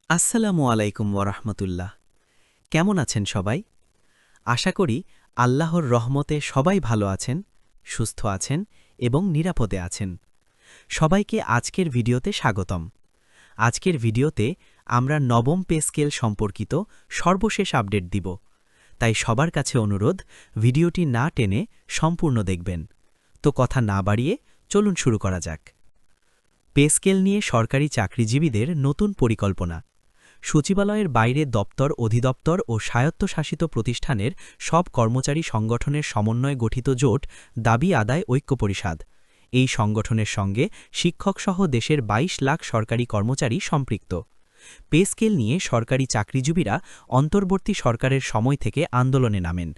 আসসালামু আলাইকুম ওরহমতুল্লাহ। কেমন আছেন সবাই? আশা করি আল্লাহর রহমতে সবাই ভালো আছেন, সুস্থ আছেন এবং নিরাপদে আছেন। সবাইকে আজকের ভিডিওতে স্বাগতম। আজকের ভিডিওতে আমরা নবম পে স্কেল সম্পর্কিত সর্বশেষ আপডেট দিব। তাই সবার কাছে অনুরোধ, ভিডিওটি না টেনে সম্পূর্ণ দেখবেন। তো কথা না বাড়িয়ে চলুন শুরু করা যাক। পে স্কেল নিয়ে সরকারি চাকরিজীবীদের নতুন পরিকল্পনা। সচিবালয়ের বাইরে দপ্তর, অধিদপ্তর ও স্বায়ত্তশাসিত প্রতিষ্ঠানের সব কর্মচারী সংগঠনের সমন্বয়ে গঠিত জোট দাবি আদায় ঐক্য পরিষদ। এই সংগঠনের সঙ্গে শিক্ষকসহ দেশের ২২ লাখ সরকারি কর্মচারী সম্পৃক্ত। পে স্কেল নিয়ে সরকারি চাকরিজীবীরা অন্তর্বর্তী সরকারের সময় থেকে আন্দোলনে নামেন।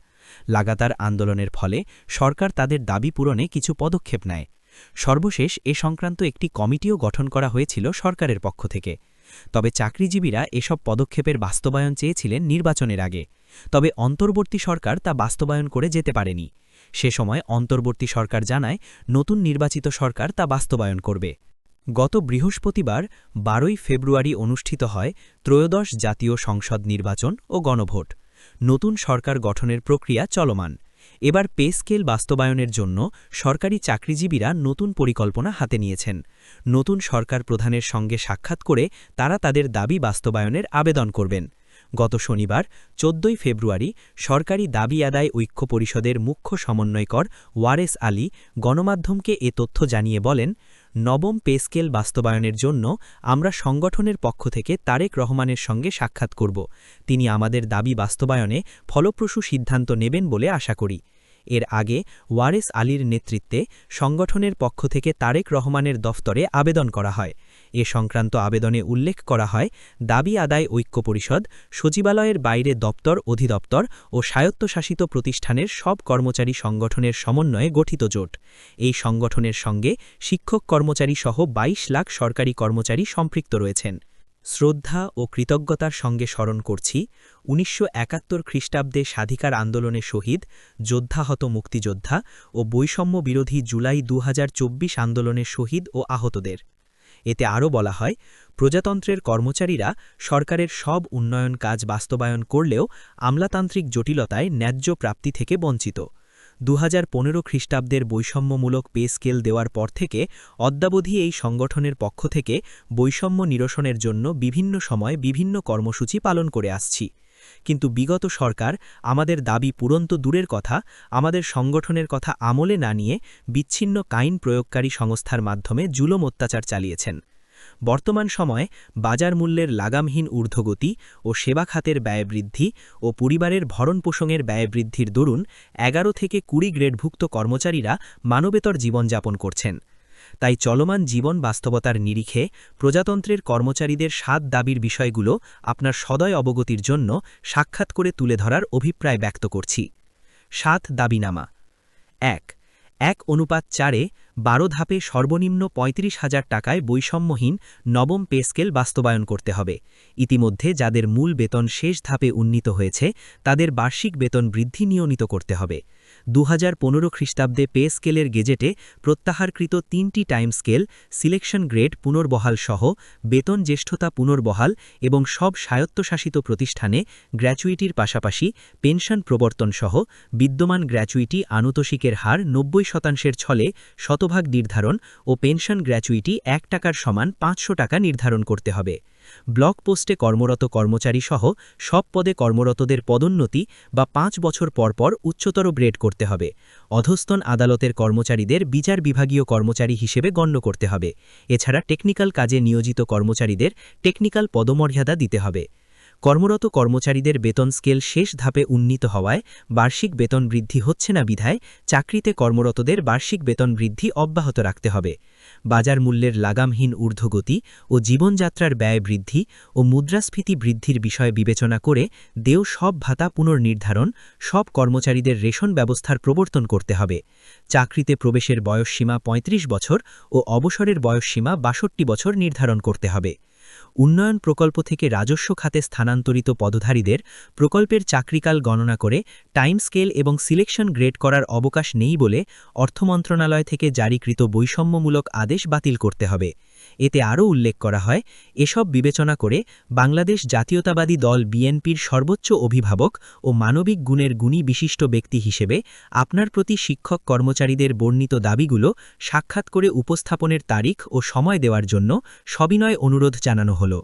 লাগাতার আন্দোলনের ফলে সরকার তাদের দাবি পূরণে কিছু পদক্ষেপ নেয়। সর্বশেষ এ সংক্রান্ত একটি কমিটিও গঠন করা হয়েছিল সরকারের পক্ষ থেকে। তবে চাকরিজীবীরা এসব পদক্ষেপের বাস্তবায়ন চেয়েছিলেন নির্বাচনের আগে। তবে অন্তর্বর্তী সরকার তা বাস্তবায়ন করে যেতে পারেনি। সে সময় অন্তর্বর্তী সরকার জানায় নতুন নির্বাচিত সরকার তা বাস্তবায়ন করবে। গত বৃহস্পতিবার ১২ ফেব্রুয়ারি অনুষ্ঠিত হয় ত্রয়োদশ জাতীয় সংসদ নির্বাচন ও গণভোট। নতুন সরকার গঠনের প্রক্রিয়া চলমান। এবার পে স্কেল বাস্তবায়নের জন্য সরকারি চাকরিজীবীরা নতুন পরিকল্পনা হাতে নিয়েছেন। নতুন সরকার প্রধানের সঙ্গে সাক্ষাৎ করে তারা তাদের দাবি বাস্তবায়নের আবেদন করবেন। গত শনিবার ১৪ ফেব্রুয়ারি সরকারি দাবি আদায় ঐক্য পরিষদের মুখ্য সমন্বয়কর ওয়ারেস আলী গণমাধ্যমকে এ তথ্য জানিয়ে বলেন, নবম পে স্কেল বাস্তবায়নের জন্য আমরা সংগঠনের পক্ষ থেকে তারেক রহমানের সঙ্গে সাক্ষাৎ করব। তিনি আমাদের দাবি বাস্তবায়নে ফলপ্রসূ সিদ্ধান্ত নেবেন বলে আশা করি। এর আগে ওয়ারেস আলীর নেতৃত্বে সংগঠনের পক্ষ থেকে তারেক রহমানের দফতরে আবেদন করা হয়। এ সংক্রান্ত আবেদনে উল্লেখ করা হয়, দাবি আদায় ঐক্য পরিষদ সচিবালয়ের বাইরে দপ্তর, অধিদপ্তর ও স্বায়ত্তশাসিত প্রতিষ্ঠানের সব কর্মচারী সংগঠনের সমন্বয়ে গঠিত জোট। এই সংগঠনের সঙ্গে শিক্ষক কর্মচারী সহ ২২ লাখ সরকারি কর্মচারী সম্পৃক্ত রয়েছেন। শ্রদ্ধা ও কৃতজ্ঞতার সঙ্গে স্মরণ করছি ১৯৭১ খ্রিস্টাব্দে স্বাধিকার আন্দোলনে শহীদ, যোদ্ধাহত মুক্তিযোদ্ধা ও বৈষম্য বিরোধী জুলাই ২০২৪ আন্দোলনে শহীদ ও আহতদের। এতে আরও বলা হয়, প্রজাতন্ত্রের কর্মচারীরা সরকারের সব উন্নয়ন কাজ বাস্তবায়ন করলেও আমলাতান্ত্রিক জটিলতায় ন্যায্য প্রাপ্তি থেকে বঞ্চিত। ২০১৫ খ্রিস্টাব্দের বৈষম্যমূলক পে স্কেল দেওয়ার পর থেকে অদ্যাবধি এই সংগঠনের পক্ষ থেকে বৈষম্য নিরসনের জন্য বিভিন্ন সময় বিভিন্ন কর্মসূচি পালন করে আসছি। কিন্তু বিগত সরকার আমাদের দাবি পূরণ তো দূরের কথা, আমাদের সংগঠনের কথা আমলে না নিয়ে বিচ্ছিন্ন আইন প্রয়োগকারী সংস্থার মাধ্যমে জুলুম অত্যাচার চালিয়েছেন। বর্তমান সময়ে বাজার মূল্যের লাগামহীন ঊর্ধ্বগতি ও সেবা খাতের ব্যয় বৃদ্ধি ও পরিবারের ভরণপোষণের ব্যয় বৃদ্ধির দরুন ১১ থেকে ২০ গ্রেডভুক্ত কর্মচারীরা মানবেতর জীবনযাপন করছেন। তাই চলমান জীবন বাস্তবতার নিরিখে প্রজাতন্ত্রের কর্মচারীদের ৭ দাবির বিষয়গুলো আপনার সদয় অবগতির জন্য সাক্ষাৎ করে তুলে ধরার অভিপ্রায় ব্যক্ত করছি। ৭ দাবিনামা। ১:১:৪-এ ১২ ধাপে সর্বনিম্ন ৩৫,০০০ টাকায় বৈষম্যহীন নবম পে স্কেল বাস্তবায়ন করতে হবে। ইতিমধ্যে যাদের মূল বেতন শেষ ধাপে উন্নীত হয়েছে তাদের বার্ষিক বেতন বৃদ্ধি নিয়মিত করতে হবে। ২০১৫ খ্রিস্টাব্দে পে স্কেলের গেজেটে প্রত্যাহারকৃত ৩টি টাইম স্কেল, সিলেকশন গ্রেড পুনর্বহাল সহ বেতন জ্যেষ্ঠতা পুনর্বহাল এবং সব স্বায়ত্তশাসিত প্রতিষ্ঠানে গ্র্যাচুইটির পাশাপাশি পেনশন প্রবর্তন সহ বিদ্যমান গ্র্যাচুইটি আনুতোষিকের হার ৯০% ছলে শতভাগ নির্ধারণ ও পেনশন গ্র্যাচুইটি ১ টাকার সমান ৫০০ টাকা নির্ধারণ করতে হবে। ব্লক পোস্টে কর্মরত কর্মচারী সহ সব পদে কর্মরতদের পদোন্নতি বা ৫ বছর পরপর উচ্চতর গ্রেড করতে হবে। অধস্তন আদালতের কর্মচারীদের বিচার বিভাগীয় কর্মচারী হিসেবে গণ্য করতে হবে। এছাড়া টেকনিক্যাল কাজে নিয়োজিত কর্মচারীদের টেকনিক্যাল পদমর্যাদা দিতে হবে। কর্মরত কর্মচারীদের বেতন স্কেল শেষ ধাপে উন্নীত হওয়ায় বার্ষিক বেতন বৃদ্ধি হচ্ছে না বিধায় চাকরিতে কর্মরতদের বার্ষিক বেতন বৃদ্ধি অব্যাহত রাখতে হবে। বাজার মূল্যের লাগামহীন ঊর্ধ্বগতি ও জীবনযাত্রার ব্যয় বৃদ্ধি ও মুদ্রাস্ফীতি বৃদ্ধির বিষয় বিবেচনা করে দেও সব ভাতা পুনর্নির্ধারণ, সব কর্মচারীদের রেশন ব্যবস্থার প্রবর্তন করতে হবে। চাকরিতে প্রবেশের বয়সসীমা ৩৫ বছর ও অবসরের বয়সসীমা ৬২ বছর নির্ধারণ করতে হবে। উন্নয়ন প্রকল্প থেকে রাজস্ব খাতে স্থানান্তরিত পদধারীদের প্রকল্পের চাকরিকাল গণনা করে টাইম স্কেল এবং সিলেকশন গ্রেড করার অবকাশ নেই বলে অর্থ মন্ত্রণালয় থেকে জারিকৃত বৈষম্যমূলক আদেশ বাতিল করতে হবে। এতে আরও উল্লেখ করা হয়, এসব বিবেচনা করে বাংলাদেশ জাতীয়তাবাদী দল বিএনপির সর্বোচ্চ অভিভাবক ও মানবিক গুণের গুণী বিশিষ্ট ব্যক্তি হিসেবে আপনার প্রতি শিক্ষক কর্মচারীদের বর্ণিত দাবিগুলো সাক্ষাৎ করে উপস্থাপনের তারিখ ও সময় দেওয়ার জন্য সবিনয় অনুরোধ জানানো হলো।